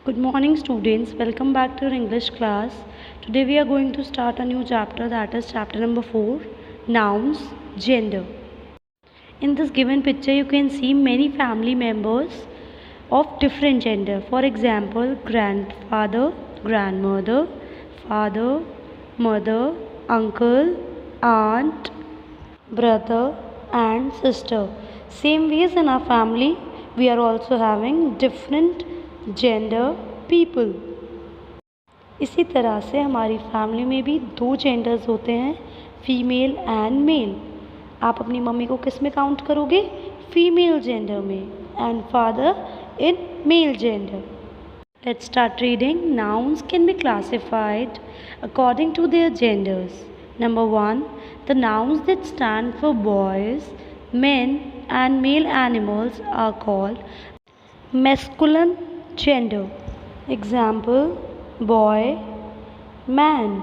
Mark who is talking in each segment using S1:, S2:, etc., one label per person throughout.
S1: Good morning students, welcome back to your English class. Today we are going to start a new chapter, that is chapter number 4, Nouns, Gender. In this given picture you can see many family members of different gender. For example, grandfather, grandmother, father, mother, uncle, aunt, brother and sister. Same ways in our family we are also having different gender people. इसी तरह से हमारी family में भी दो genders होते हैं, female and mail. आप अपनी मम्मी को किस में काउंट करोगे? फीमेल जेंडर में, and father in male gender. Let's start reading. Nouns can be classified according to their genders. Number 1, the nouns that stand for boys, men and male animals are called masculine gender. Example, boy, man.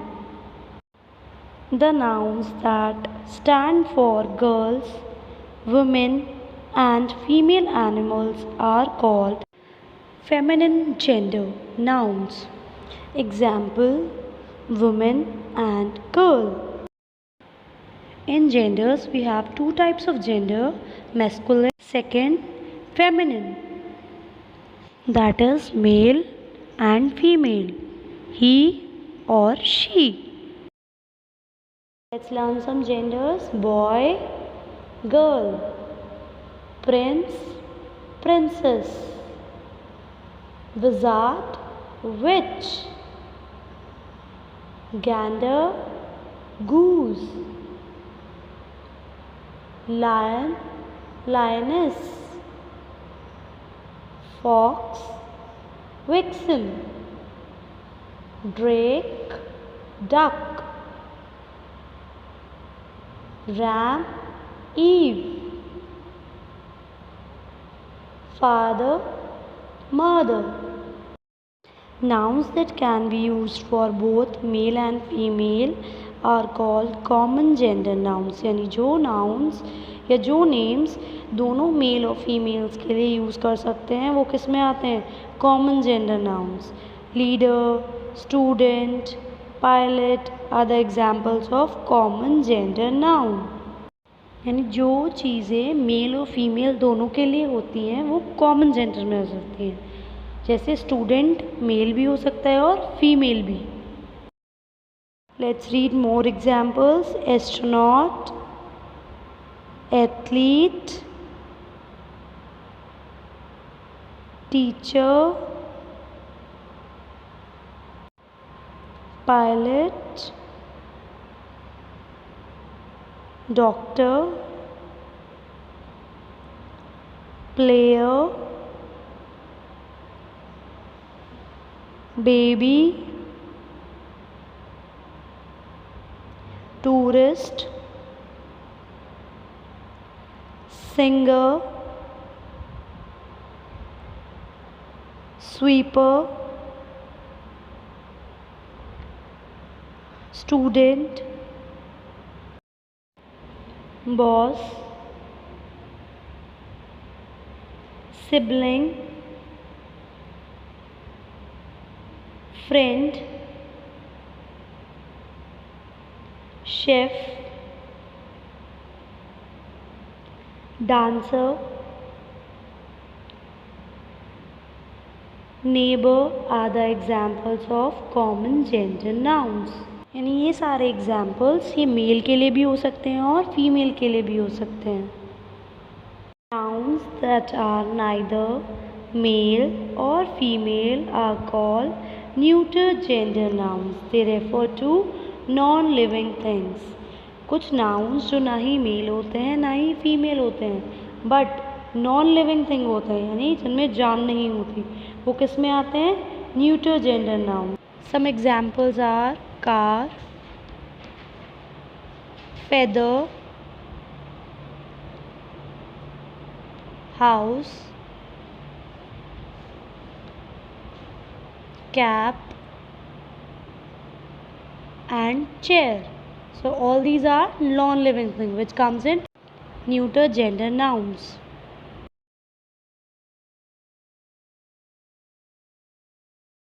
S1: The nouns that stand for girls, women and female animals are called feminine gender nouns. Example, woman and girl. In genders we have two types of gender, masculine, second feminine, that is male and female, he or she. Let's learn some genders. Boy, girl, prince, princess, wizard, witch, gander, goose, lion, lioness, fox, vixen, drake, duck, ram, Eve, father, mother. Nouns that can be used for both male and female are called common gender nouns. यानी जो nouns या जो names दोनों mail और females के लिए use कर सकते हैं वो किस में आते हैं? Common gender nouns. Leader, student, pilot are the examples of common gender noun. यानी जो चीज़ें मेल और फीमेल दोनों के लिए होती हैं वो कॉमन जेंडर में हो सकती हैं. जैसे स्टूडेंट मेल भी हो सकता है और फीमेल भी. Let's read more examples. Astronaut, athlete, teacher, pilot, doctor, player, baby, tourist, singer, sweeper, student, boss, sibling, friend, chef, dancer, neighbor are the examples of common gender nouns. यानी ये सारे examples ये मेल के लिए भी हो सकते हैं और फीमेल के लिए भी हो सकते हैं. Nouns that are neither male or female are called neuter gender nouns. They refer to non-living things. कुछ नाउन्स जो ना ही मेल होते हैं ना ही फीमेल होते हैं बट नॉन लिविंग थिंग होते हैं, यानी जिनमें जान नहीं होती, वो किस में आते हैं? Neuter gender noun. Some examples are car, feather, house, cap and chair. So all these are non-living things which comes in neuter gender nouns.